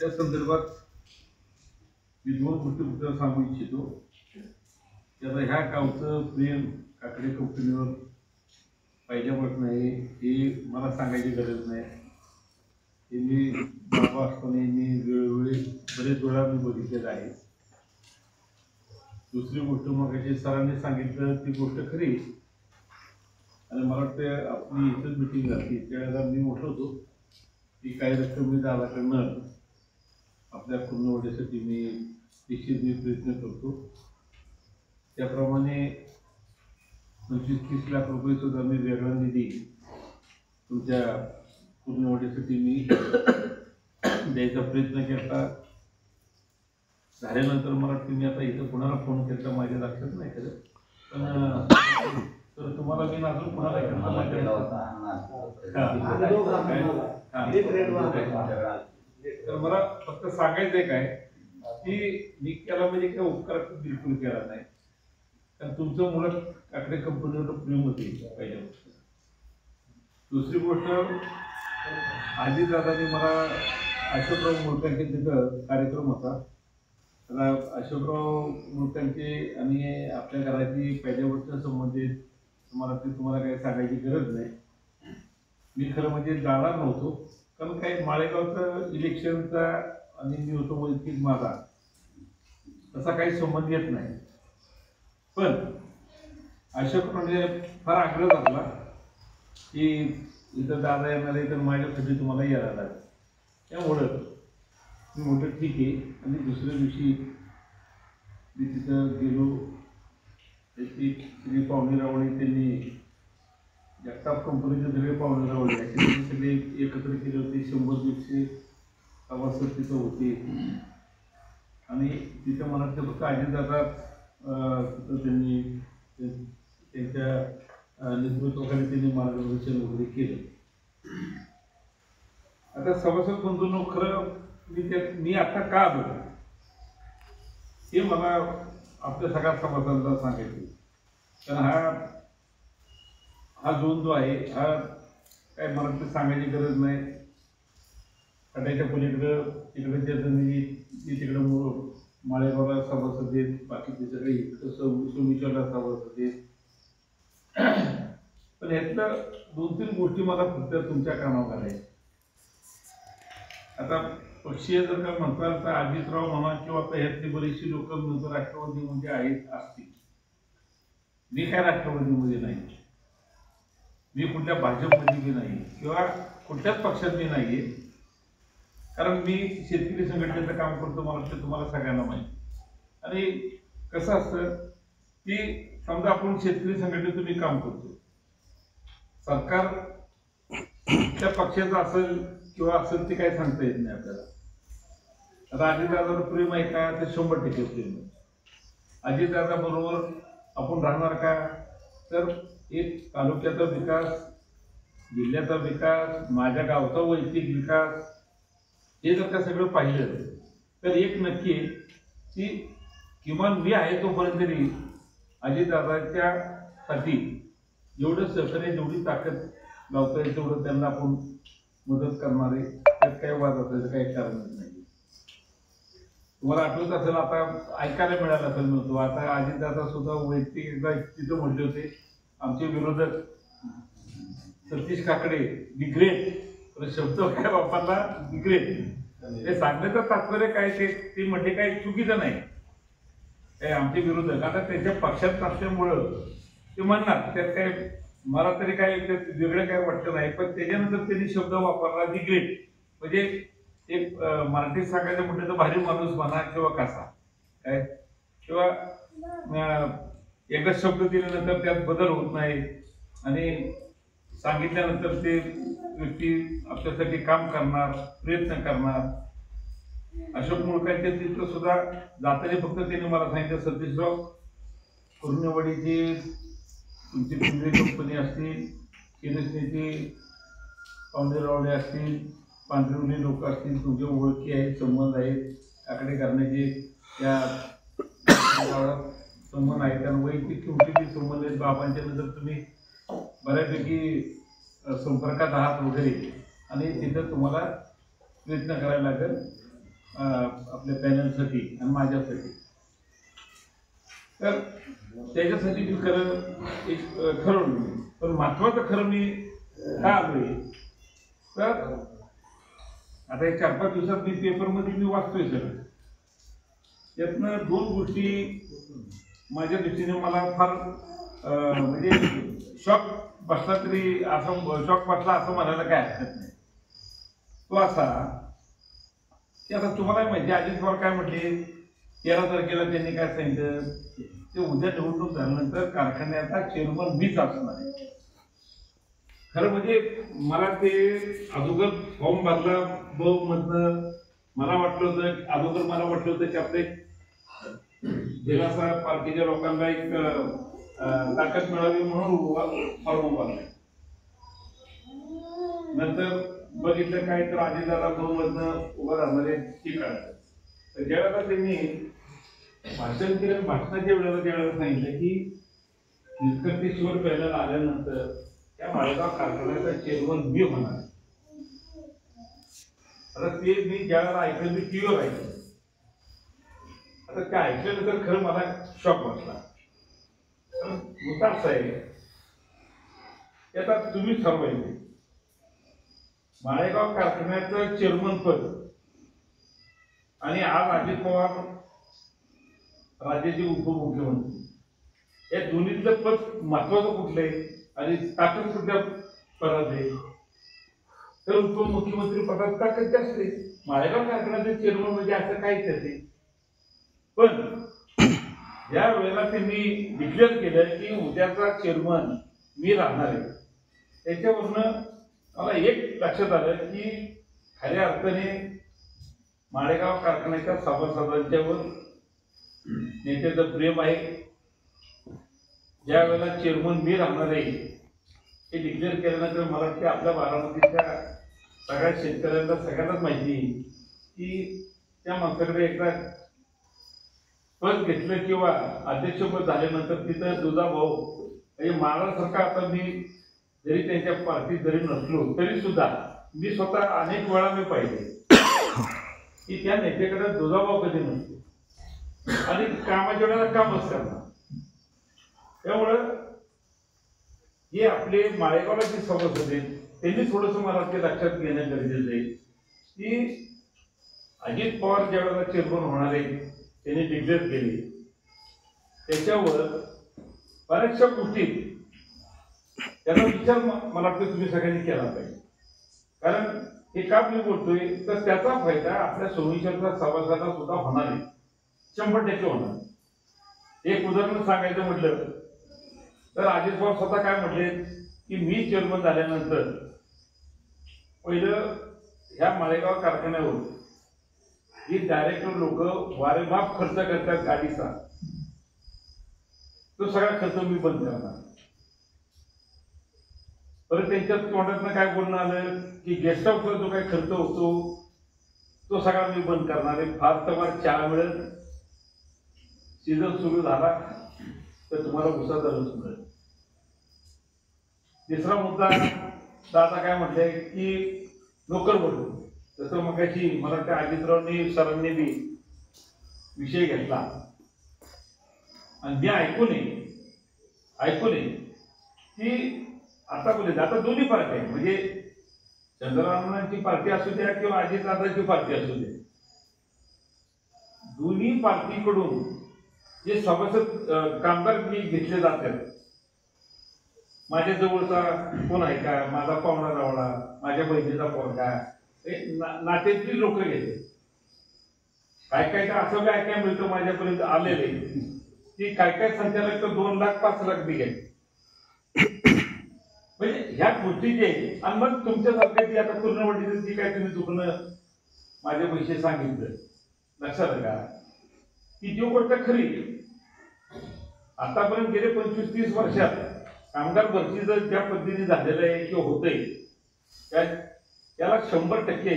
त्या संदर्भात मी दोन गोष्टी फक्त सांगू इच्छितो. त्याला ह्या गावचं प्रेम काकडे कंपनीवर पाहिजेपट नाही हे मला सांगायची गरज नाही. हे मी बाबा असताना मी वेळोवेळी बरेच वेळा मी बघितलेलं आहे. दुसरी गोष्ट मग सरांनी सांगितलं ती गोष्ट खरी. आणि मला वाटतं आपली इथंच मिटिंग झाली त्यावेळेला मी उठवतो की काही रक्कम मी दादाकडनं आपल्या पूर्णवडीसाठी मी निश्चित मी प्रयत्न करतो. त्याप्रमाणे 25-30 लाख रुपये सुद्धा मी वेगळा निधी तुमच्या पूर्णवडीसाठी मी द्यायचा प्रयत्न केला. झाल्यानंतर मला वाटतं मी आता इथं कुणाला फोन केला माझ्या लक्षात नाही केलं पण तर तुम्हाला मी अजून कुणाला तर मला फक्त सांगायचंय काय की मी केला म्हणजे काय उपकार बिलकुल केला नाही. कारण तुमचं मुलं काकडे कंपनीवर प्रेम होते पहिल्या गोष्ट. दुसरी गोष्ट आजीदादांनी मला अशोकराव मुळकांचे तिथं कार्यक्रम होता. अशोकराव मुळकांचे आणि आपल्या घराची पहिल्या गोष्ट संबंधित तुम्हाला काही सांगायची गरज नाही. मी खरं म्हणजे जाणार नव्हतो कारण काही माळेगावचं इलेक्शनचा आणि मी होतो वैयक्तिक माझा तसा काही संबंध येत नाही. पण अशोकरावने फार आग्रह धरला की इथं दादा येणार आहे तर माझ्यासाठी तुम्हाला यायला लागेल. त्यामुळं मी म्हटलं ठीक आहे. आणि दुसऱ्या दिवशी मी तिथं गेलो. त्याची पाहुणे रावळे त्यांनी जगताप कंपनीचे सगळे पाहुणे रावळे असे सगळे एकत्र केले होते. 100-150 सभासद तिथं होते. आणि तिथं मला ते फक्त अजितदादा तिथं त्यांनी त्यांच्या नेतृत्वाखाली त्यांनी मार्गदर्शन वगैरे केलं. आता सभासद बंधूंनो खरं मी आता का आलो हे मला आपल्या सगळ्या सभासदांना सांगायचं. कारण हा झोन जो आहे हा काय मला ते सांगायची गरज नाही. खड्याच्या पलीकडं तिकडे ज्या जमिनी तिकडं माळेगावला सभासद आहेत बाकीचे सगळे सोमेश्वरला सभासद आहेत. पण ह्यातलं 2-3 गोष्टी मला फक्त तुमच्या कानावर घालायच्या. आता पक्षीय जर का म्हणताल तर अजितराव म्हणा किंवा आता ह्यातली बरीचशी लोक नंतर राष्ट्रवादीमध्ये आहेत असतील. मी काय राष्ट्रवादीमध्ये नाही. मी कुठल्या भाजपमध्ये बी नाही किंवा कुठल्याच पक्षात बी नाही आहे. कारण मी शेतकरी संघटनेचं काम करतो. मला वाटतं तुम्हाला सगळ्यांना माहिती. आणि कसं असतं की समजा आपण शेतकरी संघटनेचं मी काम करतो. सरकार त्या पक्षाचं असेल किंवा असेल ते काही सांगता येत नाही आपल्याला. आता अजितदादावर प्रेम आहे का ते 100% प्रेम आहे. अजितदादा बरोबर आपण राहणार का तर एक तालुक्याचा विकास जिल्ह्याचा विकास माझ्या गावचा वैयक्तिक विकास हे जर का सगळं पाहिलं तर एक नक्की की किमान मी आहे तोपर्यंत तरी अजितदादाच्या साठी जेवढं सहकार्य जेवढी ताकद लावता येईल तेवढं त्यांना आपण मदत करणार आहे. त्यात काही वाद असायचं काही कारणच नाही. तुम्हाला आठवत असेल आता ऐकायला मिळालं असेल नव्हतं. आता अजितदादा सुद्धा वैयक्तिक एकदा तिथं म्हटले होते आमचे विरोधक सतीश काकडे दी ग्रेट शब्द काय बापांना दी ग्रेट हे सांगण्याचं तात्पर्य काय ते म्हणजे काही चुकीचं नाही. काय आमचे विरोधक आता त्यांच्या पक्षात असल्यामुळं ते म्हणणार त्यात काय मला तरी काय वेगळं काय वाटतं नाही. पण त्याच्यानंतर त्यांनी शब्द वापरला दी ग्रेट म्हणजे एक मराठीत सांगायचं म्हटलं तर भारी माणूस म्हणा किंवा कसा काय किंवा एकच शब्द दिल्यानंतर त्यात बदल होत नाही. आणि सांगितल्यानंतर ते व्यक्ती आपल्यासाठी काम करणार प्रयत्न करणार. अशोक मुळकांच्या तिथं सुद्धा जाताना फक्त त्यांनी मला सांगितलं सतीशराव पूर्णेवाडीची तुमची पिंजरे कंपनी असतील केरसनीची पाहुणेरावळे असतील पांढरवली लोक असतील तुमच्या ओळखी आहेत संबंध आहेत आकडे करण्याचे त्या गावात संबंध आहेत. कारण वैयक्तिक तुमचे बी संबंध आहेत बाबांच्या नंतर तुम्ही बऱ्यापैकी संपर्कात आहात वगैरे आणि तिथं तुम्हाला प्रयत्न करायला लागेल. आपल्या पॅनलसाठी आणि माझ्यासाठी. तर त्याच्यासाठी मी खरं एक ठरवलं. पण महत्वाचं खरं मी काय आलोय तर आता एक 4-5 दिवसात मी पेपरमध्ये मी वाचतोय सगळं. त्यातनं 2 गोष्टी माझ्या दृष्टीने मला फार म्हणजे शॉक बसला तरी असं शॉक बसला असं म्हणायला काय हरकत नाही. तो असा की आता तुम्हाला माहिती अजित पवार काय म्हटले 13 तारखेला त्यांनी काय सांगितलं ते उद्या निवडणूक झाल्यानंतर कारखान्याचा चेअरमन मीच असणार आहे. खरं म्हणजे मला ते अगोदर फॉर्म भरला मधनं मला वाटलं होतं अगोदर मला वाटलं होतं की आपले जेव्हा पार्टीच्या लोकांना एक ताकद मिळावी म्हणून फॉर्म भरलाय. नंतर बघितलं काय तर अजितदादा बहुमतनं उभं राहणारे ती कळालं. तर ज्यावेळेला त्यांनी भाषण केलं भाषणाच्या वेळेला सांगितलं की निष्कर्षेश्वर पॅनल आल्यानंतर त्या माळेगाव कारखान्याचा चेअरमन मी होणार. आता ते मी ज्यावेळेला ऐकलं मी टीव्हीवर ऐकलं. आता ते ऐकल्यानंतर खरं मला शॉक बसला. मुतार साहेब आता तुम्ही ठरवायचे माळेगाव कारखान्याचं चेअरमन पद आणि आज अजित पवार राज्याचे उपमुख्यमंत्री या दोन्हीतलं पद महत्वाचं कुठलं आहे आणि ताकद कुठल्या पदात आहे. तर उपमुख्यमंत्री पदात ताकद जास्त आहे. माळेगाव कारखान्याचे चेअरमन म्हणजे असं काहीच आहे. पण ज्या वेळेला त्यांनी डिक्लेअर केलं की उद्याचा चेअरमन मी राहणार आहे त्याच्यावरनं मला एक लक्षात आलं की खऱ्या अर्थाने माळेगाव कारखान्याच्या सभासदांच्यावर नेत्याचं प्रेम आहे. ज्या वेळेला चेअरमन मी राहणार आहे हे डिक्लेअर केल्यानंतर मला वाटतं आपल्या बारामतीच्या सगळ्या शेतकऱ्यांना सगळ्यांनाच माहिती की त्या माणसाकडे एकदा पद घेतलं किंवा अध्यक्षपद झाल्यानंतर तिथं दुधा भाऊ म्हणजे महाराष्ट्रासारखा आता मी जरी त्यांच्या पार्टीत जरी नसलो तरी सुद्धा मी स्वतः अनेक वेळा मी पाहिले की त्या नेत्याकडे दुधाभाव कधी नसतो आणि कामाच्या वेळेला कामच करणार. त्यामुळं हे आपले माळेगावला जे सभासद आहेत त्यांनी थोडंसं मला ते लक्षात घेणं गरजेचं आहे की अजित पवार ज्या वेळेला चेअरमन होणार आहे त्यांनी डिक्लेअर केले त्याच्यावर बऱ्याचशा गोष्टी त्याचा विचार मला वाटतं तुम्ही सगळ्यांनी केला पाहिजे. कारण हे का मी बोलतोय तर त्याचा फायदा आपल्या सोयीच्या सभासदांना सुद्धा होणार आहे. 100% होणार. एक उदाहरण सांगायचं म्हटलं तर अजित पवार स्वतः काय म्हटले की मी चेअरमन झाल्यानंतर पहिलं ह्या माळेगाव कारखान्यावर ही डायरेक्टर लोक वारेमाप खर्च करतात गाडीचा तो सगळा खर्च मी बंद करणार. परत त्यांच्या तोंडातनं काय बोलणं आलं की गेस्ट हाऊसला जो काही खर्च होतो तो सगळा मी बंद करणार आहे. फार तर चहा मिळेल सीझन सुरू झाला तर तुम्हाला उसाचा रस मिळेल. तिसरा मुद्दा दादा काय म्हटलंय की नोकर भरती तसं मगाशी मला त्या अजितरावनी सरांनी बी विषय घेतला आणि मी ऐकून आहे की आता बोलले आता दोन्ही पार्टी आहे म्हणजे चंद्ररामांची पार्टी असू द्या किंवा अजितदादांची पार्टी असू द्या दोन्ही पार्टीकडून जे सभासद कामगार मी घेतले जातात माझ्या जवळचा कोण आहे का माझा पाहुणा रावळा माझ्या बहिणीचा पोरगा नात्यातली लोक घेते. काय काय तर असं काय काय मिळतं माझ्यापर्यंत आलेले की काय काय संचालक तर 2 लाख 5 लाख बी घ्यायचे. म्हणजे ह्या गोष्टी जे आणि मग तुमच्यासारख्या ती आता पूर्णवटीचं जी काय तुम्ही दुखणं माझे पैसे सांगितलं लक्षात का की जी गोष्ट खरी आतापर्यंत गेले 25-30 वर्षात कामगार भरती जर ज्या पद्धतीने झालेलं आहे किंवा होतंय त्याला 100%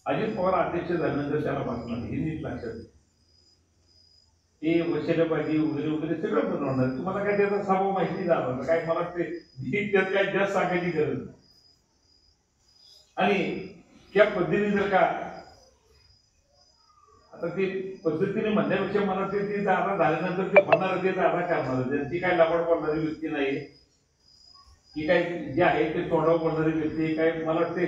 अजित पवार अध्यक्ष झाल्यानंतर त्याला बसणार हे नीट लक्षात ते वशिलेबाजी वगैरे वगैरे सगळं बनवणार. तुम्हाला काय त्याचा स्वभाव माहिती झाला काय मला ते त्यात काय जास्त सांगायची गरज नाही. आणि त्या पद्धतीने जर का आता ती पद्धतीने म्हणण्यापेक्षा मला वाटते ती जागा झाल्यानंतर ते होणार ते जागा करणार ती काय लबाड बोलणारी व्यक्ती नाही, की काय जे आहे ते तोंडावर बोलणारी व्यक्ती काय. मला वाटते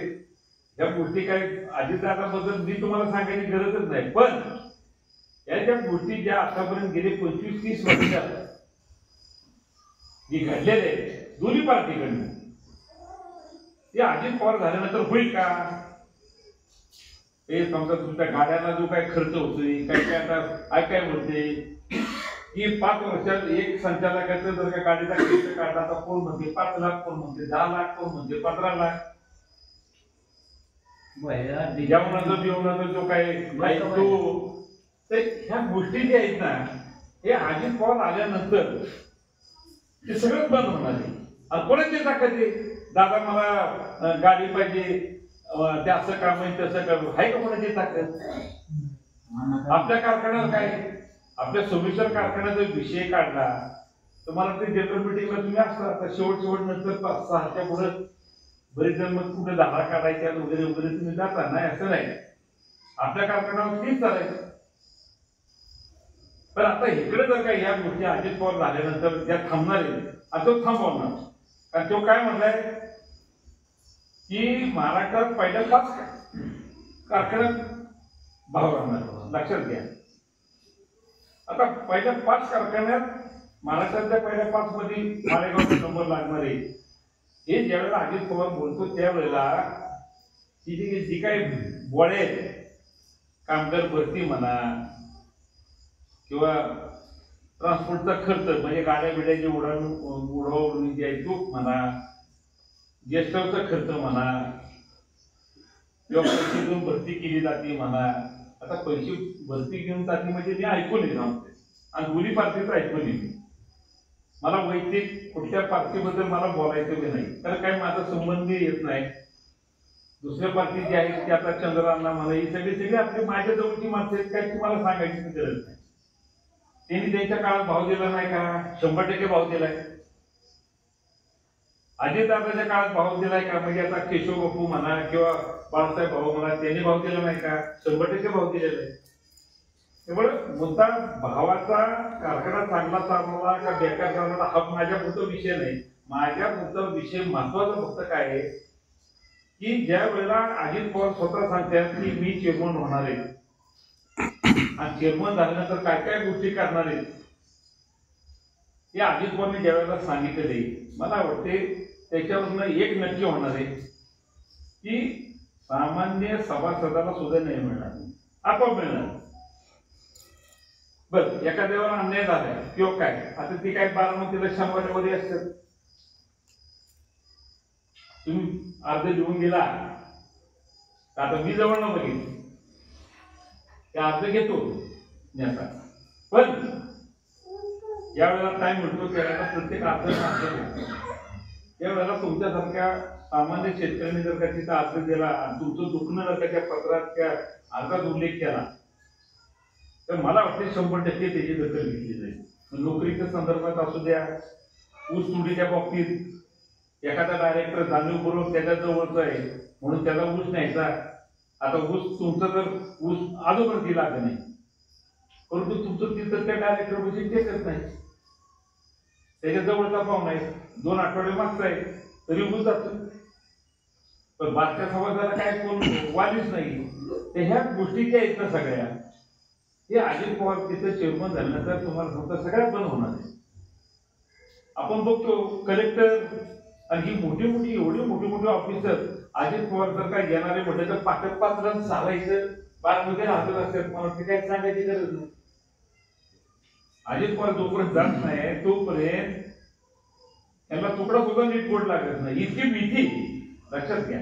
या गोष्टी काय अजितदादाबद्दल मी तुम्हाला सांगायची गरजच नाही. पण या ज्या गोष्टी ज्या आतापर्यंत गेले 25-30 वर्षात जी घडलेले दोन्ही पार्टीकडनं ते अजित पवार झाल्यानंतर होईल का. हे समजा तुमच्या गाड्यांना जो काय खर्च होतोय काय काय आता काय म्हणते की 5 वर्षात एक संचालकाचं जर का गाडीचा खर्च काढला तर कोण म्हणते 5 लाख, कोण म्हणते 10 लाख, कोण म्हणते 15 लाख. जेवणाचा बिवणाचा जो काय तो तर ह्या गोष्टी ज्या आहेत ना हे अजित पवार आल्यानंतर ते सगळं बंद होणार आहे. आणि कोणाची ताकद आहे दादा मला गाडी पाहिजे ते असं काम आहे तसं काम आहे का कोणाची ताकद. आपल्या कारखान्यावर काय आपल्या सोमेश्वर कारखान्याचा विषय काढला तर मला ते जनरल मिटिंगला तुम्ही असता आता शेवट नंतर 5-6च्या पुढे बरेच जण मग कुठे धारा काढायच्या वगैरे वगैरे तुम्ही जाता नाही असं नाही. आपल्या कारखान्यावर तीच चालायचं. पण आता इकडे जर का या गोष्टी अजित पवार झाल्यानंतर ज्या थांबणार आहे असं थांबवणार. कारण तो काय म्हणलाय की महाराष्ट्रात पहिल्या 5 कारखान्यात भाव राहणार. लक्षात घ्या आता पहिल्या 5 कारखान्यात महाराष्ट्रातल्या पहिल्या 5 मध्ये मालेगावचा नंबर लागणार आहे. हे ज्यावेळेला अजित पवार बोलतो त्यावेळेला जी काही बोळे कामगार भरती म्हणा किंवा ट्रान्सपोर्टचा खर्च म्हणजे गाड्या बिड्याची उडवणी जी आहे तो म्हणा, गेस्टचा खर्च म्हणा किंवा पैसे घेऊन भरती केली जाते म्हणा. आता पैसे भरती घेऊन जाते म्हणजे मी ऐकून येत आणि दोन्ही पार्टीचं ऐकून येते. मला वैयक्तिक कुठल्या पार्टीबद्दल मला बोलायचं बी नाही कारण काय माझा संबंध येत नाही. दुसऱ्या पार्टी जी आहेत ते आता चंद्रांना मला ही सगळी आपली माझ्या जवळची माणसं आहेत काय तुम्हाला सांगायची गरज नाही. त्यांनी त्यांच्या काळात भाव दिला नाही का 100% भाव दिलाय. अजितदादाच्या काळात भाव दिलाय का म्हणजे आता केशव बापू म्हणा किंवा बाळासाहेब भाऊ म्हणा त्यांनी भाव दिला नाही का 100% भाव दिलेला आहे. त्यामुळे मुद्दा भावाचा कारखाना चांगला चालवला का बेकार चालवला हा माझ्या पुढचा विषय नाही. माझ्या पुढचा विषय महत्वाचा फक्त काय आहे की ज्या वेळेला अजित पवार स्वतः सांगतात की मी चेअरमन होणार आहे आणि चेअरमन झाल्यानंतर काय काय गोष्टी करणार आहेत हे अजित पवारने ज्या वेळेला सांगितलेले मला वाटते त्याच्यावरनं एक नक्की होणार आहे की सामान्य सभासदाला सुद्धा नाही मिळणार, आपोआप मिळणार. बर एखाद्यावर अन्याय झालाय किंवा काय आता ती काय 12 100 असतात. तुम्ही अर्ज लिहून गेला आता मी जवळ न बघितलं ते अर्ज घेतो नेता. पण ज्या वेळेला टाइम मिळतो त्यावेळेला प्रत्येक अर्ज त्यावेळेला तुमच्यासारख्या सामान्य शेतकऱ्यांनी जर का तिथं अर्ज दिला आणि तुमचं दुखणं जर का त्या पत्रात त्या अर्जात उल्लेख केला तर मला वाटते 100% त्याची दखल घेतली जाईल. नोकरीच्या संदर्भात असू द्या, ऊस तोडीच्या बाबतीत एखादा डायरेक्टर जाणीवपूर्वक त्याच्या जवळचा आहे म्हणून त्याला ऊस न्यायचा. आता ऊस तुमचं जर ऊस अगोदर दिला नाही परंतु तुमचं तिथं त्या डायरेक्टर ऊस टेकत नाही त्याच्या जवळचा पाहुणा आहे 2 आठवडे मागचा आहे तरी ऊस जातो. पण बादच्या समाजाला काय कोण वालीच नाही. तर ह्या गोष्टी ज्या आहेत ना सगळ्या हे अजित पवार तिथं चेअरमन झाल्यानंतर तुम्हाला फक्त सगळ्यात बंद होणार आहे. आपण बघतो कलेक्टर आणि ही मोठी एवढी मोठी ऑफिसर अजित पवार जर काय येणारे म्हटलं तर 5 रन चालायचं 12 मध्ये राहत असतात. मला ते काय सांगायची गरज नाही. अजित पवार जोपर्यंत जात नाही तोपर्यंत त्यांना तुकडा सुद्धा नीट गोड लागत नाही. इतकी भीती लक्षात घ्या.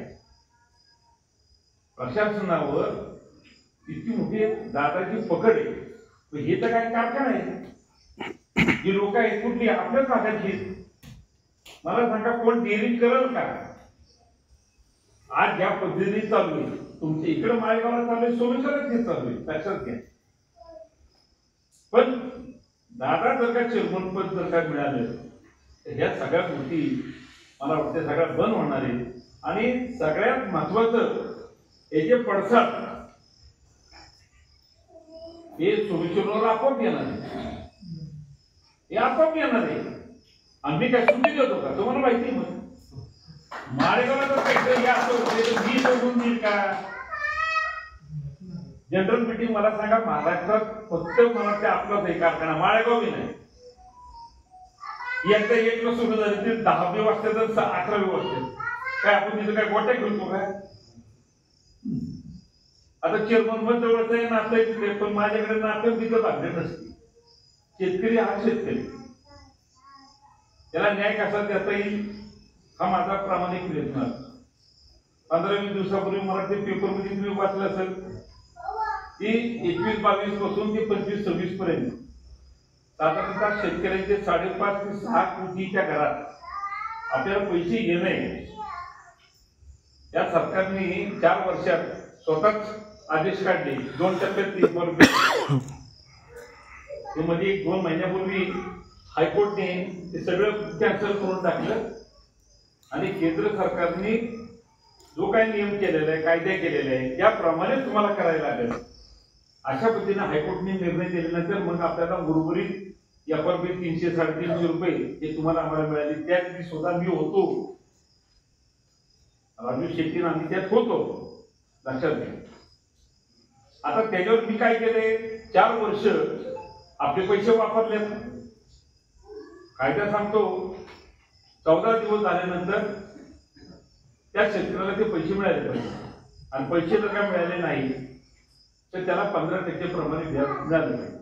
प्रशासनावर इतकी मोठी दादाची पकड आहे. हे तर काय कारखाना आहे जी लोक आहेत कुठली आपल्याच भागाची. मला सांगा कोण डेअरिंग करेल का. आज ज्या पद्धतीने चालू आहे तुमच्या इकडे माळेगावला चालू आहे सोमेश्वरात चालू आहे लक्षात घ्या. पण दादा जर का चेअरमन पद जर का मिळालं तर ह्या सगळ्या गोष्टी मला वाटते सगळ्या बंद होणार आहे. आणि सगळ्यात महत्वाचं हे जे पडसाद हे सोमेश्वरवर आपोआप येणार आहे, हे आपोआप येणार आहे. आम्ही काय सुट्टी देतो का तुम्हाला माहिती आहे? मग माळेगावला जर काहीतरी असं होते तर मी सोडून देईल का? जनरल मीटिंग मला सांगा, महाराष्ट्रात फक्त मला ते आपलाच आहे कारखाना, माळेगाव बी नाही. एकदा एकला सुरू झाली ते 10वी वाजता तर 11वी वाजता काय आपण तिथं काय गोट्या खेळतो काय? आता चेअरमन पण जवळच आहे, नातं आहे तिथे, पण माझ्याकडे नातं तिथं बांधले नसते. शेतकरी हा शेतकरी, त्याला न्याय कसा देता येईल हा माझा प्रामाणिक प्रयत्न असतो. 15-20 दिवसापूर्वी मराठी पेपरमध्ये तुम्ही वाचलं असेल की 21-22 पासून ते 25-26 पर्यंत साधारणतः शेतकऱ्यांचे 5.5 ते 6 कोटीच्या घरात आपल्याला पैसे येणे, या सरकारने 4 वर्षात स्वतःच आदेश काढले. 2 टप्प्यात मध्ये 2 महिन्यापूर्वी हायकोर्टने ते सगळं कॅन्सल करून टाकलं आणि केंद्र सरकारने जो काही नियम केलेला आहे, कायदे केलेले आहे त्याप्रमाणे तुम्हाला करायला लागेल. अशा पद्धतीने हायकोर्टने निर्णय दिल्यानंतर मग आपल्याला उर्वरित FRP 300-350 रुपये हे तुम्हाला आम्हाला मिळाले. त्यात मी स्वतः मी होतो, राजू शेट्टी आम्ही त्यात होतो, लक्षात घ्या. आता त्याच्यावर मी काय केले, 4 वर्ष आपले पैसे वापरले. कायदा सांगतो 14 दिवस झाल्यानंतर त्या शेतकऱ्याला ते पैसे मिळाले पाहिजे, आणि पैसे जर काय मिळाले नाही तर त्याला 15% प्रमाणे व्याज झालं पाहिजे.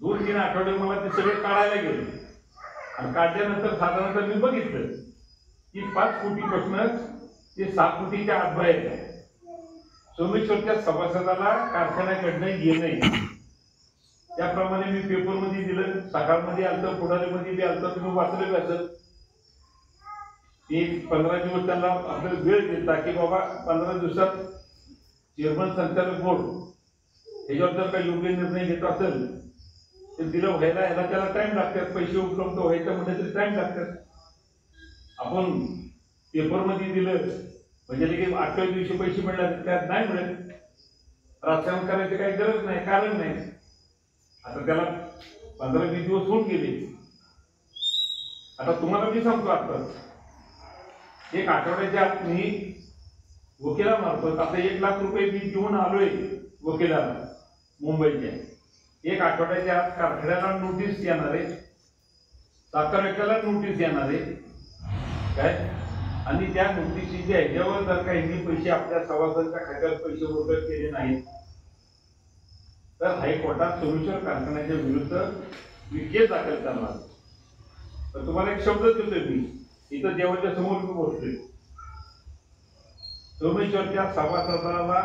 2-3 आठवडे मला ते सगळे काढायला गेले, आणि काढल्यानंतर साधारणतः मी बघितलं की 5 कोटीपासून ते 6 कोटीच्या आतबाहेर आहे. सोमेश्वरच्या सभासदाला कारखान्याकडनं येणे, त्याप्रमाणे मी पेपरमध्ये दिलं, सकाळमध्ये आलं, पुढारीमध्ये बी आलं, तुम्ही वाचलं असेल. 15 दिवस त्यांना आपल्याला वेळ दिला की बाबा 15 दिवसात चेअरमन संचालक बोर्ड ह्याच्यावर जर काही योग्य निर्णय घेत असेल तर दिलं व्हायला, ह्याला त्याला टाइम लागतात, पैसे उपलब्ध व्हायचं म्हणजे तरी टाइम लागतात. आपण पेपरमध्ये दिलं म्हणजे लगेच 8व्या दिवशी पैसे मिळणार त्यात नाही मिळेल. राजकारण करायची काही गरज नाही, कारण नाही. आता त्याला 15-20 दिवस होऊन गेले. आता तुम्हाला मी सांगतो, आता 1 आठवड्याच्या आत मी वकिलामार्फत आता 1 लाख रुपये मी देऊन आलोय वकिलाला मुंबईच्या. 1 आठवड्याच्या आत कारखान्याला नोटीस येणार आहे, साखर कारखान्याला नोटीस येणार आहे काय, आणि त्या नोटीसीच्या ह्याच्यावर जर काही पैसे आपल्या सभासदांच्या खात्यात पैसे वगैरे केले नाहीत तर हायकोर्टात सोमेश्वर कारखान्याच्या विरुद्ध केस दाखल करणार. तर तुम्हाला एक शब्द देतोय मी, इथं देवाच्या समोर मी बोलतोय. सोमेश्वरच्या सभासदाला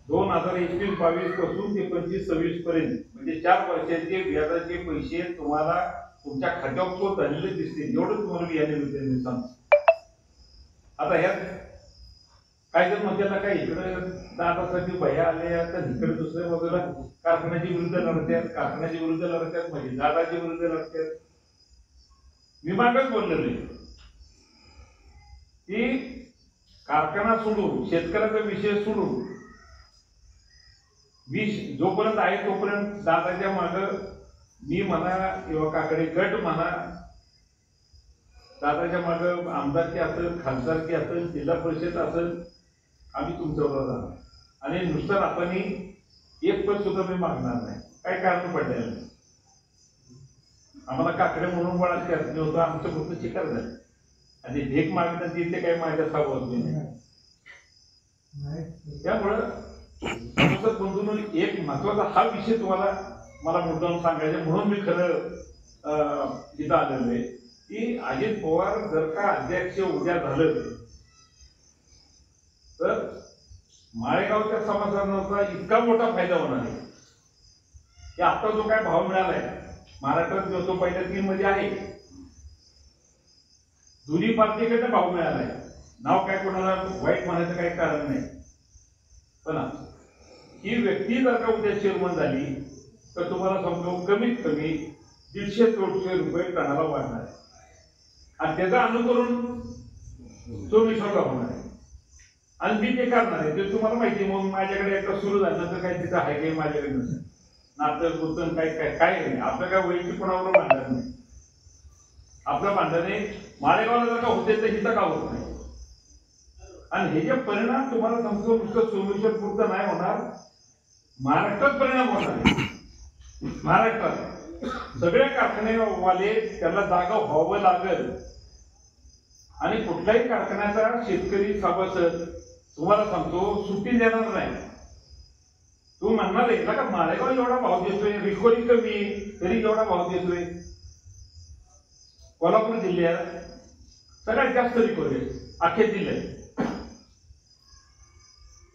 2021-22 पासून ते 25-26 पर्यंत म्हणजे 4 वर्षाचे व्याजाचे पैसे तुम्हाला तुमच्या खात्यावर झालेले दिसतील, एवढं तुम्हाला मी या निमित्ताने सांगतो. आता ह्यात काय जर म्हणते ना काय इकडे दादासाठी भया आले तर इकडे दुसऱ्या बाजूला कारखान्याच्या विरुद्ध लढतात, कारखान्याच्या विरुद्ध लढतात, म्हणजे दादाच्या विरुद्ध लढतात. मी मागच बोललेलो की कारखाना सोडून, शेतकऱ्याचा विषय सोडून, जोपर्यंत आहे तोपर्यंत दादाच्या माग मी म्हणा युवकाकडे गट म्हणा, दादाच्या माग आमदारकी असेल, खासदारकी असेल, जिल्हा परिषद असेल, आम्ही तुमच्याबरोबर राहणार. आणि नुसतं आपण 1 पद सुद्धा मी मागणार नाही. काय कारण पडलेलं नाही. आम्हाला काकडे म्हणून वळायचे असले होतं, आमचं फक्त शिकार झालं, आणि भीक मागण्यात इथे काही माझ्या सावध नाही. त्यामुळं बंधून एक महत्वाचा हा विषय तुम्हाला मला मुद्दाम सांगायचा, म्हणून मी खरं इथं आलेलो आहे की अजित पवार जर का अध्यक्ष उद्या झालं तर माळेगावच्या सभासदांचा इतका मोठा फायदा होणार आहे की आता जो काय भाव मिळालाय महाराष्ट्रात जो तो पहिल्या 3 मध्ये आहे, दोन्ही पार्टीकडे भाव मिळालाय. नाव काय कोणाला वाईट म्हणायचं काही कारण नाही, पण ही व्यक्ती जर का उद्या चेअरमन झाली तर तुम्हाला सांगतो कमीत कमी 150-200 रुपये टनाला वाढणार आहे, आणि त्याचं अनुकरण सोमेश्वरला होणार आहे. आणि मी ते करणार आहे ते तुम्हाला माहिती. मग माझ्याकडे एकदा सुरू झालं तर काय तिथं आहे काही माझ्याकडे नसेल नातं गुतन काय काय काय नाही. आपलं काय वैयक्तिक कोणावर भांडण नाही. आपलं भांडण आहे माळेगावला जर का होते तर हिथं का होत नाही. आणि हे जे परिणाम तुम्हाला सांगतो नुसतं सोमेश्वर पुरतं नाही होणार, महाराष्ट्रात परिणाम होणार. महाराष्ट्रात सगळ्या कारखानेवाले त्याला जागा व्हावं लागेल. आणि कुठल्याही कारखान्याचा शेतकरी सभासद तुम्हाला सांगतो सुट्टी देणार नाही. तू म्हणणार आहे का माळेगाव एवढा भाव देतोय, रिकवरी कमी तरी एवढा भाव देतोय. कोल्हापूर जिल्ह्यात सगळ्यात जास्त रिकवरी अख्ख्या जिल्ह्यात,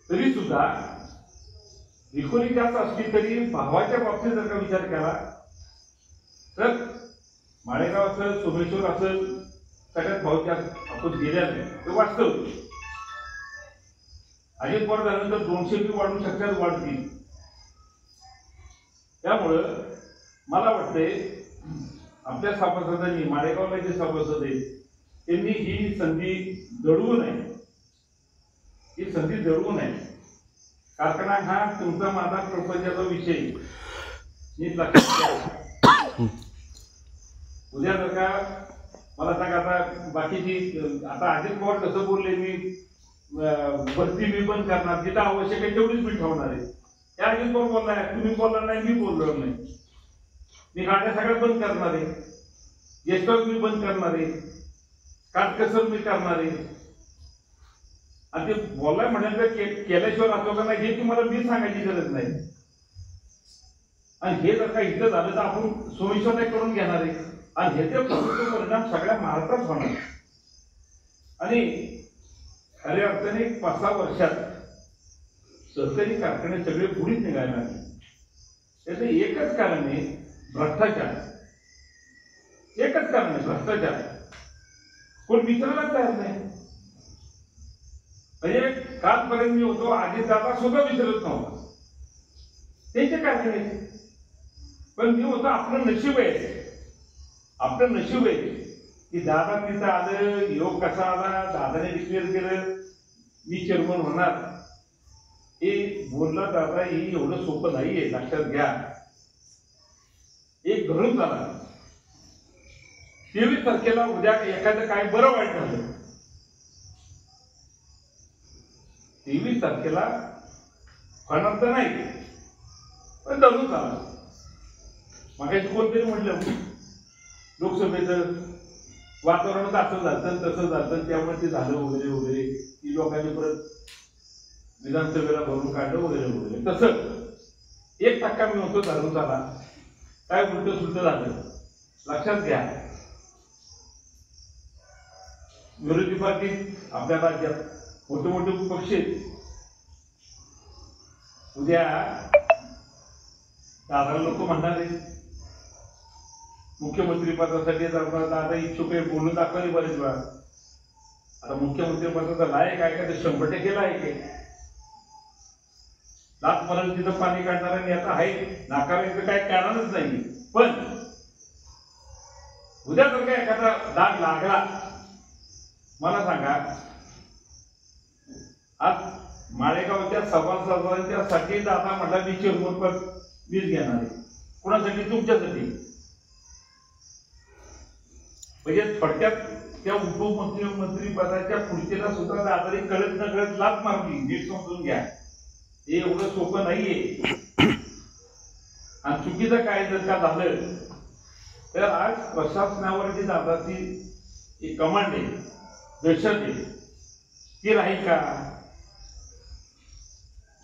तरी सुद्धा रिकवरी जास्त असली तरी भावाच्या बाबतीत जर का विचार केला तर माळेगाव असेल सोमेश्वर असेल सगळ्यात भाव जास्त आपण दिलेला नाही. ते वास्तव अजित पवार झाल्यानंतर 200 बी वाढू शकतात, वाढतील. त्यामुळं मला वाटतंय आपल्या सभासदांनी माळेगावला जे सभासद आहेत त्यांनी ही संधी दडवू नये. ही संधी दडवू नये. कारखाना हा तुमचा माझा प्रपंचाचा विषय नीट लक्षात घ्या. उद्या जर का मला सांगा आता बाकीची आता अजित पवार कसं बोलले मी भरती मी पण करणार जिथं आवश्यक आहे तेवढीच मी ठेवणार आहे. त्या अजित पवार बोललाय, तुम्ही बोलला नाही, मी बोललो नाही. मी गाड्या सगळ्या बंद करणार आहे, गेस्ट हाऊस मी बंद करणार आहे, काटकसर मी करणार आहे. आणि ते बोललाय म्हणाल केल्याशिवाय राहतो का नाही हे तुम्हाला मी सांगायची गरज नाही. आणि हे जर का इथं झालं तर आपण सोयीस्कर करून घेणार आहे. आणि ह्याचे परिणाम सगळ्या महाराष्ट्रात होणार. आणि खऱ्या अर्थाने 5-6 वर्षात सरकारी कारखाने सगळे पुढीच निघायला लागले. त्याचं एकच कारण आहे भ्रष्टाचार. एकच कारण आहे भ्रष्टाचार. कोण विचारायला तयार नाही. म्हणजे कालपर्यंत मी होतो अजितदादा सुद्धा विचारत नव्हता त्यांचे कारखाने. पण मी होतो आपलं नशीब आहे, आपलं नशीब आहे की दादा तिथं आलं, योग कसा आला, दादाने डिक्लेअर केलं मी चेअरमन होणार. हे बोलला दादा हे एवढं सोपं नाहीये, लक्षात घ्या. एक धरून झाला 23 तारखेला उद्या एखादं काय बरं वाईट झालं 23 तारखेला होणार तर नाही पण धरून झाला. मागायचं कोणतरी म्हटलं लोकसभेचं वातावरण असं झालं तसं झालं त्यामुळे ते झालं वगैरे वगैरे की लोकांनी परत विधानसभेला भरून काढलं वगैरे वगैरे. तसं 1% मी होतो धरून झाला काय उलट सुलट झालं. लक्षात घ्या विरोधी पार्टी आपल्या राज्यात मोठे मोठे पक्ष उद्या दादा लोक म्हणणार आहेत मुख्यमंत्री पदासाठी दादा इच्छुक आहे बोलून दाखवले बरेच वेळा. आता मुख्यमंत्री पदाचा लायक आहे का ते 100% लायक आहे. लाचपर्यंत तिथं पाणी काढणारा नेता आहे नाकारायचं काही कारणच नाही. पण उद्या जर का एखादा दाग लागला मला सांगा आज माळेगावच्या सभासदांच्यासाठी दादा म्हटला मी चेअरमन पद मीच घेणार आहे. कुणासाठी? तुमच्यासाठी. म्हणजे थोडक्यात त्या उपमुख्यमंत्री पदाच्या खुर्चीला सुद्धा दादाने कळत न कळत लाच मारली. नीट समजून घ्या हे एवढं सोपं नाहीये. आणि चुकीचं काय जर का झालं तर आज प्रशासनावर जी दादाची एक कमांड आहे दहशत आहे ती राहील का?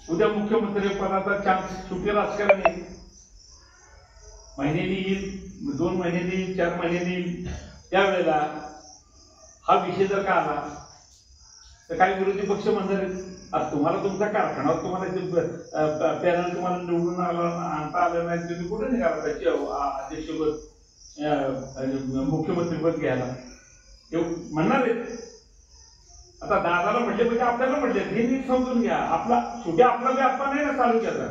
उद्या मुख्यमंत्री पदाचा चान्स सुटे राजकारण आहे. महिन्यानी येईल, 2 महिन्यांनी येईल, 4 महिन्यांनी येईल. त्यावेळेला हा विषय जर का आला तर काही विरोधी पक्ष म्हणणार तुम्हाला तुमचा कारखाना तुम्हाला पॅनल तुम्हाला निवडून आणता आलं नाही तुम्ही कुठे निघाला त्याची अध्यक्षपद मुख्यमंत्रीपद घ्यायला ते म्हणणार आहेत. आता दादाला म्हटले म्हणजे आपल्याला म्हटले हे नीट समजून घ्या. आपला शेवटी आपला व्यापार नाही ना चालू केला.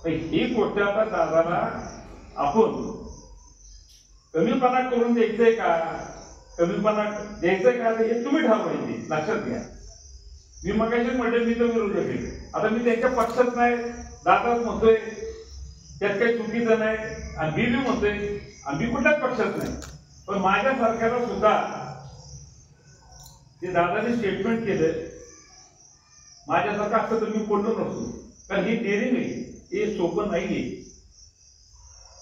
ही गोष्ट आता दादाला आपण कमीपणा करून द्यायचंय का कमीपणा द्यायचं का हे तुम्ही ठरवायचे, लक्षात घ्या. मी मगाशीच म्हटलं मी तर विरोधक आहे. आता मी त्यांच्या पक्षात नाही, दादाच म्हणतोय त्यात काही चुकीचं नाही, आणि मी म्हणतोय आम्ही कुठल्याच पक्षात नाही. पण माझ्या सरकारला सुद्धा ते दादाने स्टेटमेंट केलं, माझ्यासारखं असतं तर मी बोललो नसतो. कारण ही डेअरिंग आहे, हे सोपं नाहीये.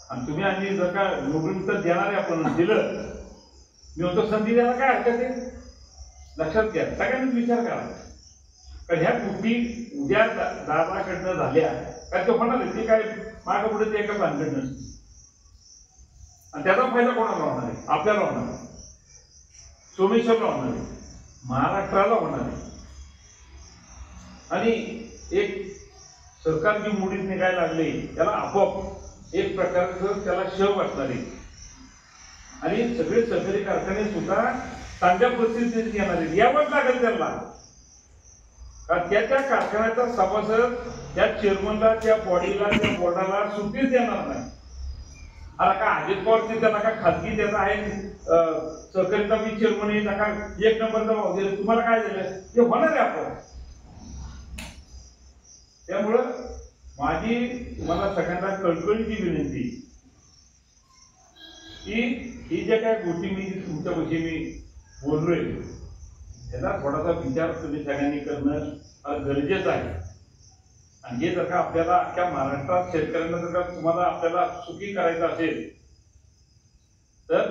आणि तुम्ही आणि जर का निवडून तर देणार आहे, आपण दिलं, मी म्हणतो संधी द्यायला काय हरकत आहे. लक्षात घ्या, सगळ्यांनीच विचार करा. कारण ह्या गोष्टी उद्या दादाकडनं झाल्या काय ते होणार आहे, ते काय मागं पुढे ते एका भानगड नसते. आणि त्याचा फायदा कोणाला होणार आहे? आपल्याला होणार आहे, सोमेश्वरला होणार आहे, महाराष्ट्राला होणार आहे. आणि एक सरकार जी मुडीत निघायला लागले त्याला आपोआप एक प्रकारचं त्याला शव वाटणार आहे. आणि सगळे सहकारी कारखाने सुद्धा चांगल्या परिस्थितीत येणार आहेत, यावंच लागेल त्यांना. कारण त्या कारखान्याचा सभासद त्या चेअरमनला, त्या बॉडीला, त्या बोर्डाला सुट्टीच देणार नाही. आता का अजित पवार त्यांना का खाजगी त्याचा आहे, सहकारीचा मी चेअरमन आहे, नका एक नंबरचा भाव दिला, तुम्हाला काय दिलं ते होणार आहे आपण. त्यामुळं माझी तुम्हाला सगळ्यांना कळकळीची विनंती की ही ज्या काय गोष्टी मी तुमच्यापाशी मी बोललोय त्याचा थोडासा विचार तुम्ही सगळ्यांनी करणं गरजेचं आहे. आणि हे जर का आपल्याला अख्ख्या महाराष्ट्रात शेतकऱ्यांना जर का तुम्हाला आपल्याला सुखी करायचं असेल तर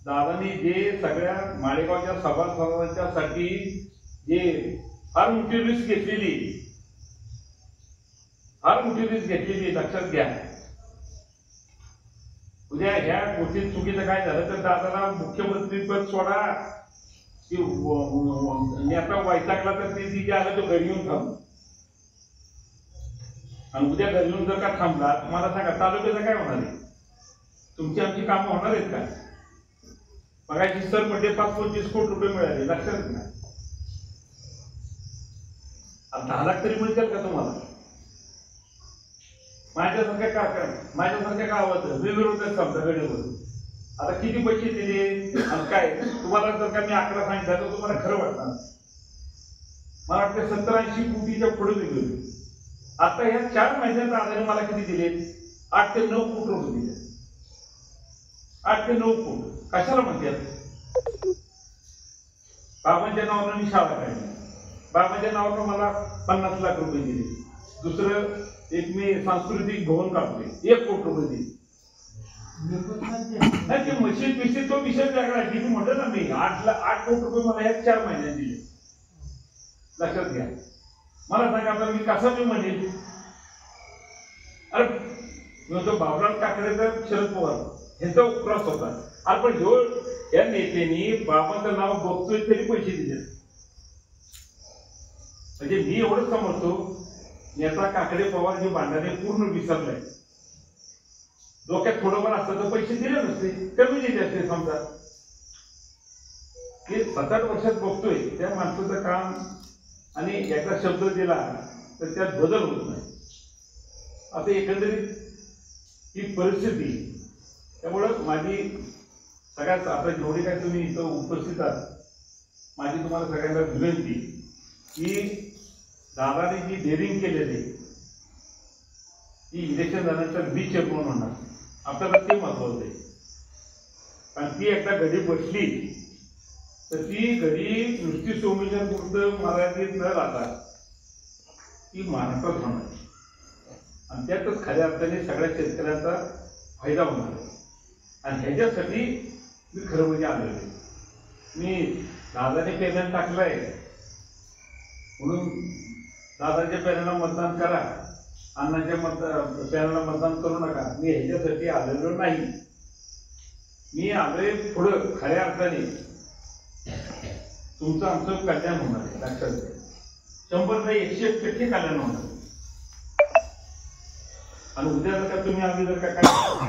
दादांनी जे सगळ्या माळेगावच्या सभासदांच्यासाठी जे फार मोठी रिस्क घेतलेली लक्षात घ्या. उद्या ह्या गोष्टीत चुकीचं काय झालं तर दादाला मुख्यमंत्री पद सोडा की नेता वैतागला तर ते तिथे आलं तो घरी येऊन थांब. आणि उद्या घरी येऊन जर का थांबला तुम्हाला सांगा तालुक्याचं काय होणार आहे? तुमची आमची कामं होणार आहेत का? बघायची सर म्हणजे 5-25 कोटी रुपये मिळाले, लक्षात घ्या. 10 लाख तरी मिळतील का तुम्हाला? माझ्यासारख्या गावात विरोधक समजा गडीवर आता किती पैसे दिले आणि काय तुम्हाला जर का मी आकडा सांगितला तर तुम्हाला खरं वाटणार. मला वाटतं 70-80 कोटीच्या पुढे दिले. आता ह्या 4 महिन्याच्या आधारे मला किती दिले? 8 ते 9 कोटी रुपये दिले. 8 ते 9 कोटी कशाला म्हणतात? बाबांच्या नावानं मी शाळा काढली, बाबांच्या नावानं मला 50 लाख रुपये दिले. दुसरं एक मी सांस्कृतिक भवन काढतोय 1 कोटी रुपये दिले. नाही ते मशीद तो विषय वेगळा आहे. मी म्हटलं ना मी 8 कोटी रुपये मला ह्या 4 महिन्यात दिले. लक्षात घ्या. मला सांगा आता मी कसं मी म्हणेल? अरे तो बाबुराव ठाकरे तर शरद पवार ह्यांचा क्रॉस होता. अरे पण ह्यो या नेत्यांनी बाबांचं नाव बघतोय तरी पैसे दिले. म्हणजे मी एवढंच समजतो नेता काकडे पवार जे भांडणे पूर्ण विसरलाय. डोक्यात थोडंफार असतं तर पैसे दिले नसते, कमी दिले असते. समजा हे 7-8 वर्षात बघतोय त्या माणसाचं काम आणि याचा शब्द दिला तर त्यात बदल होत नाही. आता एकंदरीत ही परिस्थिती. त्यामुळं माझी सगळ्यात आता जेवढी काय तुम्ही इथं उपस्थित आहात माझी तुम्हाला सगळ्यांना विनंती की दादाने जी डेअरिंग केलेली ती इलेक्शन झाल्यानंतर मी चेअरमन होणार आपल्याला ते महत्वाचं आहे. कारण ती एकदा घडी बसली तर ती घडी नुसती सोमेश्वरपुरतं मराठीत न राहता ती महाराष्ट्रात होणार आणि त्यातच खऱ्या अर्थाने सगळ्या शेतकऱ्यांचा फायदा होणार आहे. आणि ह्याच्यासाठी मी खरं म्हणजे आलेलो आहे. मी दादाने पॅनल टाकलाय म्हणून दादाच्या पॅनलला मतदान करा, अण्णाच्या पॅनलला मतदान करू नका, मी ह्याच्यासाठी आलेलो नाही. मी आलोय पुढं खऱ्या अर्थाने तुमचं आमचं कल्याण होणार आहे. लक्षात घ्या. 100% कल्याण होणार. आणि उद्या जर का तुम्ही आम्ही जर का काय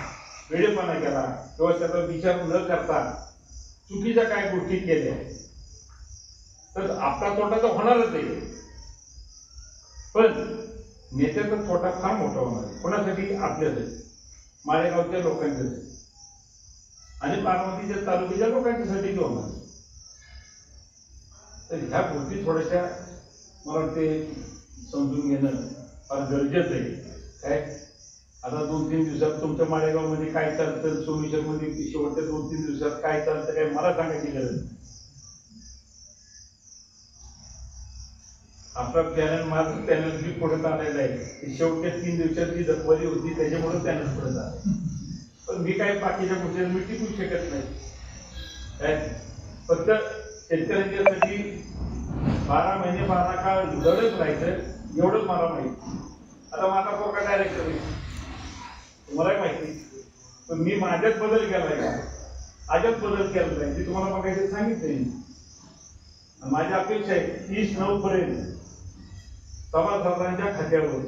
वेळेपणा केला किंवा त्याचा विचार न करता चुकीच्या काय गोष्टी केल्या तर आपला तोटा तर होणारच आहे. पण नेत्याचा तोटा फार मोठा होणार आहे. कोणासाठी? आपल्यासाठी, माळेगावच्या लोकांसाठी. आणि बारामतीच्या तालुक्याच्या लोकांच्यासाठी होणार. तर ह्या गोष्टी थोड्याशा मला वाटते समजून घेणं फार गरजेचं आहे. काय आता 2-3 दिवसात तुमच्या माळेगावमध्ये काय चालतं, सोमेश्वरमध्ये शेवटच्या 2-3 दिवसात काय चालतं काय मला सांगायची गरज नाही. आपला पॅनल माझं पॅनल जी पुढे आलेलं आहे शेवटच्या 3 दिवसाची जखवली होती त्याच्यामुळे पॅनल पुढे झालं. पण मी काय बाकीच्या गोष्टी मी टिकू शकत नाही. काय फक्त शेतकऱ्यांच्यासाठी 12 महिने 12 काळ लढत राहायचं एवढंच मला माहिती. आता माझा पोरगा डायरेक्टर आहे तुम्हालाही माहिती. पण मी माझ्यात बदल केलाय का आजच बदल केला आहे ते तुम्हाला बघायचं सांगितलंय. माझी अपेक्षा आहे 30/9 पर्यंत सभासदांच्या खात्यावर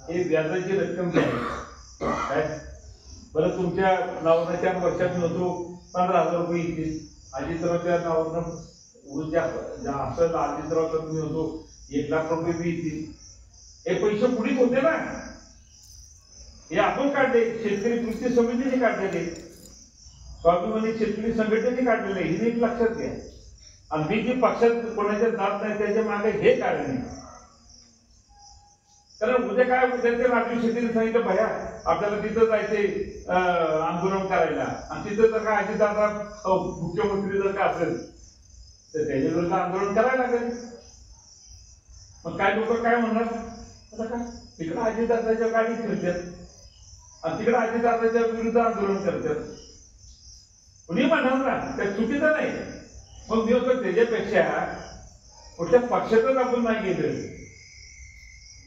हे व्याजाची रक्कम द्यावी. काय बरं तुमच्या नावानं 4 वर्षात मिळतो 15,000 रुपये येतील. अजितरावच्या नावानं ऊर्जा असं अजितराव मी होतो 1 लाख रुपये बी येतील. हे पैसे पुढीच होते ना. हे आपण काढले शेतकरी कृषी समितीने काढलेले स्वाभिमानी शेतकरी संघटनेने काढलेले हे एक लक्षात घ्या. आणि मी जे पक्षात कोणाच्या जात नाही त्याच्या मागे हे कारण आहे. कारण उद्या काय उद्या ते राजू शेट्टीने सांगितलं भया आपल्याला तिथं जायचे आंदोलन करायला आणि तिथं जर का अजितदादा मुख्यमंत्री जर का असेल तर त्याच्या विरुद्ध आंदोलन करायला लागेल. मग काय लोक काय म्हणणार आता काय तिकडे अजितदादाच्या गाडी फिरतात आणि तिकडे अजितदादाच्या विरुद्ध आंदोलन करतात. कुणी म्हणणार ना त्या चुकीचं नाही. मग मी होतो त्याच्यापेक्षा कुठल्या पक्षातच आपण नाही गेलं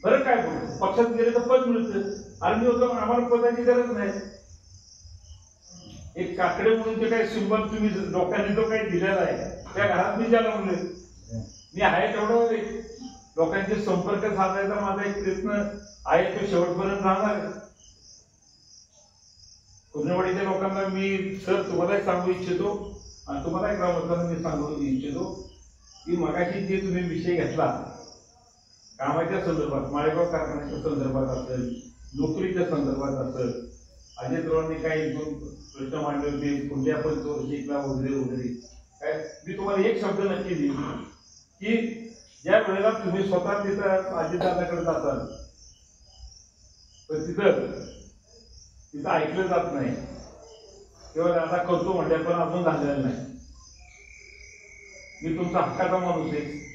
बरं काय बोलतो पक्षात गेले तर पद मिळतं आणि मी होतो आम्हाला पदाची गरज नाही. एक काकडे म्हणून जे काही सिंबल तुम्ही लोकांनी जो काही दिलेला आहे त्या घरात मी ज्याला म्हणले मी आहे तेवढं लोकांचे संपर्क साधायचा माझा एक प्रयत्न आहे तो शेवटपर्यंत राहणार. कुर्णेवाडीच्या लोकांना मी सर तुम्हाला सांगू इच्छितो आणि तुम्हाला ग्रामस्थांना मी सांगू इच्छितो की मगाशी जे तुम्ही विषय घेतला कामाच्या संदर्भात माळेगाव कारखान्याच्या संदर्भात असेल नोकरीच्या संदर्भात असेल अजितरावांनी काही प्रश्न मांडले होते पुढल्या पंचवार्षिकला वगैरे वगैरे काय मी तुम्हाला एक शब्द नक्की देईन की ज्या वेळेला तुम्ही स्वतः तिथं अजितदादाकडे जाताल तर तिथं ऐकलं जात नाही किंवा दादा करतो म्हणजे पण अजून झालेलं नाही. मी तुमचा हक्काचा माणूस आहे.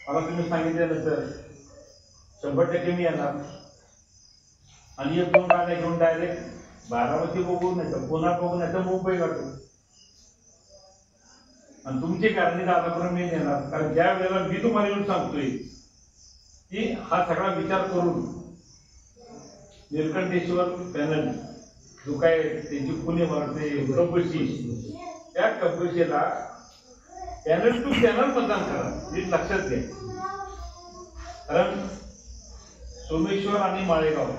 मला तुम्ही सांगितल्यानंतर 100% मी येणार आणि 1-2 गाड्या घेऊन डायरेक्ट बारामती बघू नाही तर पुन्हा बघू नाही तर मुंबई गाठू आणि तुमची कारणी दादापर्यंत मी नेणार. कारण ज्या वेळेला मी तुम्हाला येऊन सांगतोय की हा सगळा विचार करून निलकंठेश्वर पॅनल जो काय त्यांची पुणे मारते कपशी त्या कपशीला पॅनल टू पॅनल मतदान करा हे लक्षात घ्या. कारण सोमेश्वर आणि माळेगाव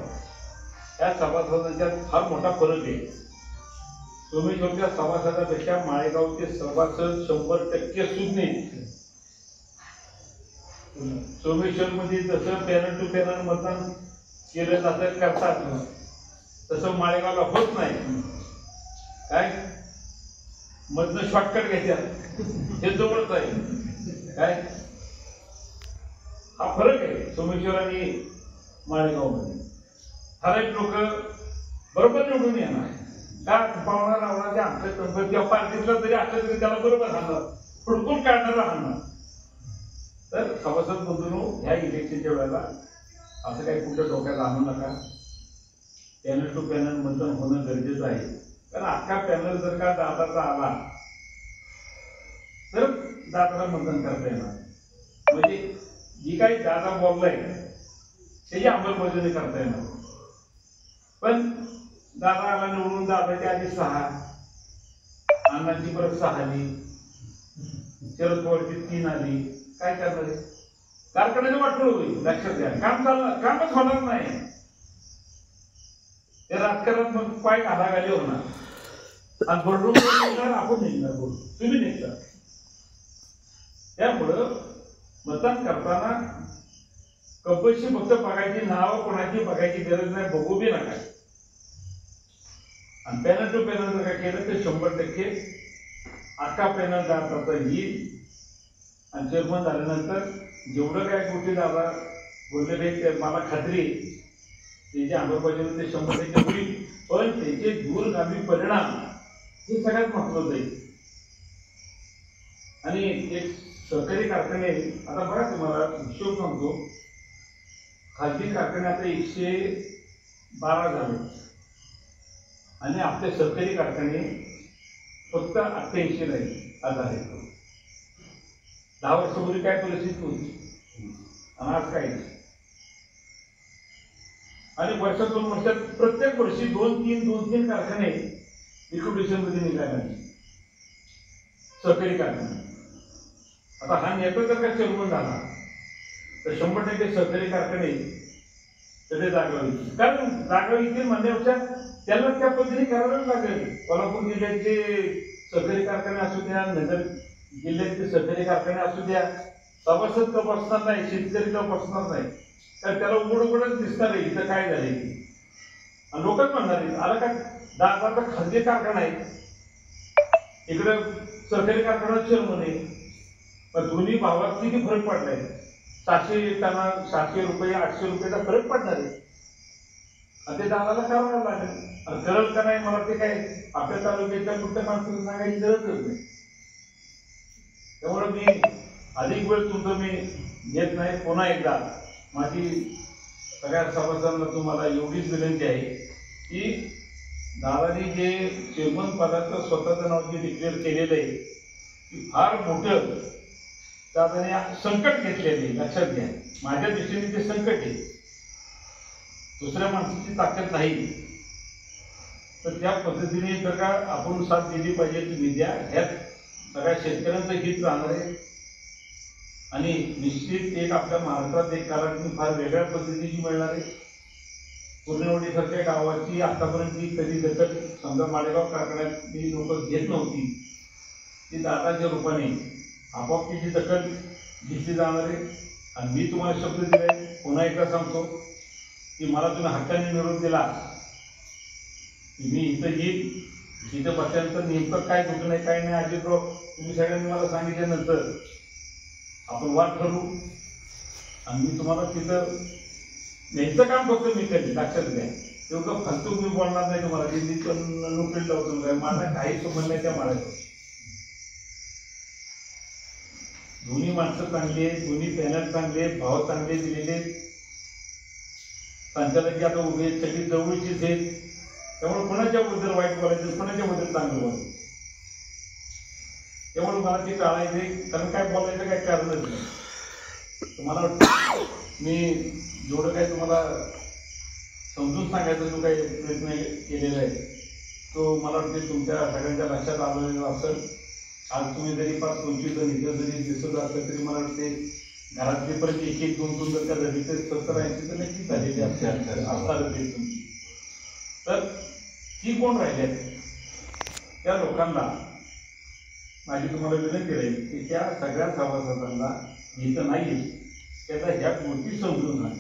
या सभासदांच्यात फार मोठा फरक आहे. सोमेश्वरच्या सभासदापेक्षा माळेगावचे सभासद 100% सुज्ञ. सोमेश्वर मध्ये जसं पॅनल टू पॅनल मतदान केलं जातं करतात तसं माळेगावला होत नाही. काय मधनं शॉर्टकट घ्यायच्या हे जवळच आहे. काय हा फरक आहे सोमेश्वर आणि माळेगाव मध्ये. ठराविक लोक बरोबर निवडून येणार का पावणा रावणाच्या आमच्या कंपनी किंवा पार्टीतला जरी असलं तरी त्याला बरोबर हाणणार फुडकून काढणारा हाणणार. तर सभासद बंधूंनो ह्या इलेक्शनच्या वेळेला असं काही कुठं डोक्यात आणू नका. पॅनल टू पॅनल मतदान होणं गरजेचं आहे. कारण अख्खा पॅनल जर का दादाचा आला तर दादाला मतदान करता येणार. म्हणजे जी काही दादा बोललाय त्याची अंमलबजावणी करता येणार. पण दादा आला निवडून दादाच्या आधी 6 अण्णांची परत 6 आली शरद पवारची 3 आली. काय करणार आहे कारखान्याने वाटलं होईल. लक्षात घ्या काम चालणार कामच होणार नाही. त्या राजकारणात मग पाय घालाघाली होणार आणि बरोबर निघणार आपण निघणार बोल तुम्ही निघता. त्यामुळं मतदान करताना कपशी फक्त बघायची नाव कोणाची बघायची गरज नाही. बघू बी नका. आणि पॅनल टू पॅनल जर का केलं तर 100% अख्खा पॅनल दादा येईल. आणि चेअरमन झाल्यानंतर जेवढं काय गोष्टी दादा बोललेले मला खात्री आहे त्याची अंमलबजावणी ते 100% होईल. पण त्याचे दूरगामी परिणाम हे सगळ्यात महत्वाचं आहे. आणि एक सहकारी कारखाने आता बघा तुम्हाला हिशोब सांगतो. खाजगी कारखाने आता 112 झाले आणि आपले सरकारी कारखाने फक्त 88 नाही आज आहेत. 10 वर्षापूर्वी काय परिस्थिती होती आणि आज काय. आणि वर्षातून वर्षात प्रत्येक वर्षी 2-3 कारखाने लिक्विडेशन मध्ये निघाले सहकारी कारखाने. आता हा नेता जर का चेअरमन झाला तर 100% सहकारी कारखाने त्याचे जागा होईल. कारण जागा येतील म्हणण्यापेक्षा त्याला त्या पद्धतीने करायलाच लागेल. कोल्हापूर जिल्ह्याचे सहकारी कारखाने असू द्या, नगर जिल्ह्यातले सहकारी कारखाने असू द्या, सभासद तपासणार नाही, शेतकरी तपासणार नाही. तर त्याला उघड दिसणार आहे इथं काय झाले. आणि लोकच म्हणणार आहे आला का दादाचा खाजगी कारखाना आहे इकडे सरकारी कारखाना चेअरमन आहे. पण दोन्ही भावात किती फरक पडलाय. 700 टना 700 रुपये 800 रुपयाचा फरक पडणार आहे. आणि ते दादाला करावं लागेल. आणि करल का नाही मला ते काय आपल्या तालुक्याच्या कुठल्या माणसाला सांगायची गरजच नाही. त्यामुळे मी अधिक वेळ तुमचं मी घेत नाही. पुन्हा एकदा माझी सगळ्या सभासदांना तुम्हाला एवढीच विनंती आहे की दादानी जे चेअरमन पदाचं स्वतःचं नाव जे डिक्लेअर केलेलं आहे की फार मोठं दादाने संकट घेतलेलं आहे. लक्षात घ्या माझ्या दृष्टीने ते संकट आहे. दुसऱ्या माणसाची ताकद नाही. तर त्या पद्धतीने जर का आपण साथ दिली पाहिजे तुम्ही द्या. ह्यात सगळ्या शेतकऱ्यांचं हित राहणार आहे. आणि निश्चित एक आपल्या महाराष्ट्रात एक कालावधी फार वेगळ्या पद्धतीची मिळणार आहे. पूर्णवडीसारख्या गावाची आतापर्यंत कधी दखल समजा मालेगाव कारखान्यातली लोक घेत नव्हती ती दादाच्या रूपाने आपोआप तिची दखल घेतली जाणार आहे. आणि मी तुम्हाला शब्द दिलाय पुन्हा एकदा सांगतो की मला तुम्ही हक्काने निरोप दिला की मी इथं येईल. इथं बसल्यानंतर नेमकं काय दुखं नाही काय नाही अजितराव तुम्ही सगळ्यांनी मला सांगितल्यानंतर आपण वाट ठरवू. आणि मी तुम्हाला तिथं न्यायचं काम फक्त मी करेन. लक्षात घ्या तेवढं फालतू मी बोलणार नाही तुम्हाला. मी पण नोकरी लावतो माझा काही संबंध नाही त्या माळ्याचा. दोन्ही माणसं चांगली आहेत, दोन्ही पॅनल चांगले आहेत, भाव चांगले दिलेले आहेत, संचालकी आता उभे आहेत, सगळी जवळचीच आहेत. त्यामुळे कोणाच्या बद्दल वाईट बोलायचं कोणाच्या बद्दल चांगलं बोलायचं त्यामुळे मला ते टाळायचे. कारण काय बोलायचं काय कारणच नाही. तुम्हाला वाटतं मी जेवढं काय तुम्हाला समजून सांगायचा जो काही प्रयत्न केलेला आहे तो मला वाटते तुमच्या सगळ्यांच्या लक्षात आलेला असेल. आज तुम्ही जरी 5-25 जण इथं जरी दिसत असलं तरी मला वाटते घरातले परत 1-2 जर का झाली तर 70-80 तर नक्कीच झालेली असणारच आहे तुमची. तर ती कोण राहिल्या त्या लोकांना माझी तुम्हाला विनंती राहील की त्या सगळ्या सभासदांना इथं नाही त्याचा ह्या गोष्टी समजून नाही.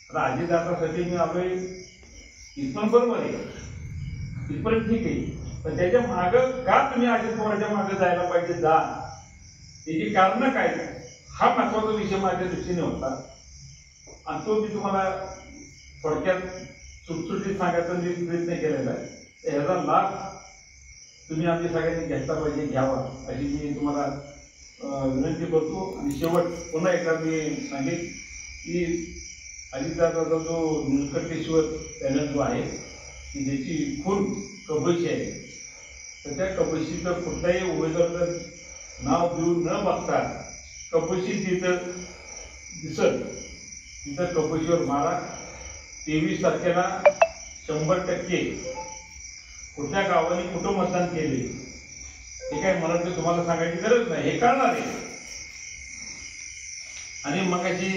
आता अजितदादासाठी मी आलोय इथपर्यंत बरोबर आहे, इथपर्यंत ठीक आहे. पण त्याच्या मागं का तुम्ही अजित पवारच्या मागे जायला पाहिजे जा त्याची कारणं काय हा महत्वाचा विषय माझ्या दृष्टीने होता. आणि तो मी तुम्हाला थोडक्यात सुटसुटीत सांगायचा मी प्रयत्न केलेला आहे. ह्याचा लाभ तुम्ही आम्ही सगळ्यांनी घेतला पाहिजे घ्यावा अशी मी तुम्हाला विनंती करतो. आणि शेवट पुन्हा एकदा मी सांगेन की अजितदादाचा जो निलकंठेश्वर पॅनल जो आहे की ज्याची खूण कबशी आहे तर त्या कबशीचं कुठलाही उमेदवार नाव देऊन न बघता कबशी तिथं दिसत तिथं कबशीवर मारा. 23 तारखेला 100% कुठल्या गावाने कुठं मतदान केले हे काय मला ते तुम्हाला सांगायची गरज नाही, हे कळणार आहे. आणि मगाशी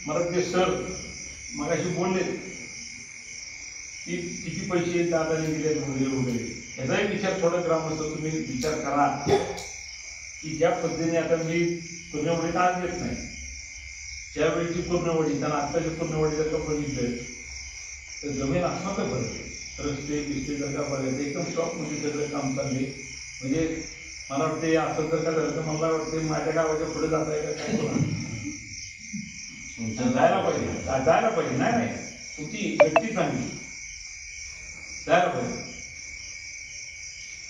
मला ते सर मगाशी बोलले की किती पैसे दादाने दिले वगैरे वगैरे याचाही विचार थोडा ग्रामस्थ तुम्ही विचार करा की ज्या पद्धतीने आता मी पूर्णवडीत आज देत नाही त्यावेळीची पूर्णवडी त्यांना आत्ताची पूर्णवडी जर का बघितलं तर जमीन असणार तर बरं. रस्ते बिस्ते जर का बघायचं एकदम शॉपमध्ये सगळं काम चालले. म्हणजे मला वाटते असं जर का झालं तर मला वाटते माझ्या गावाच्या पुढे जात आहे का काय जायला पाहिजे. नाही तुमची व्यक्ती चांगली जायला पाहिजे.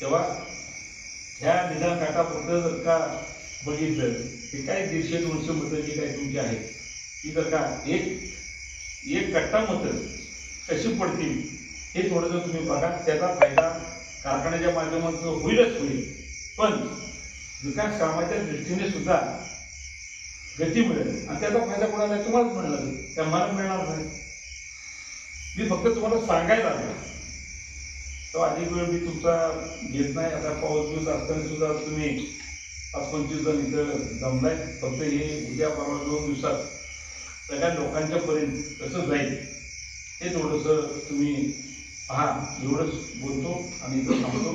तेव्हा ह्या निदान काटापुरतं जर का बघितलं ते काय 150-200 मतं जी काय तुमची आहेत ती जर का एक कट्टा मतं कशी पडतील हे थोडंसं तुम्ही बघा. त्याचा फायदा कारखान्याच्या माध्यमातून होईलच होईल, पण विकास कामाच्या दृष्टीने सुद्धा गती मिळेल आणि त्याचा फायदा कोणाला तुम्हालाच मिळणार, त्या मला मिळणार नाही. मी फक्त तुम्हाला सांगायला आलो. तो अधिक वेळ मी तुमचा घेत नाही. आता पाऊस दिवस असताना सुद्धा तुम्ही 25 जण इथं जमलाय. फक्त हे उद्या परवा 2 दिवसात सगळ्या लोकांच्या पर्यंत कसं जाईल हे थोडंसं तुम्ही पहा. एवढंच बोलतो आणि इथं थांबतो.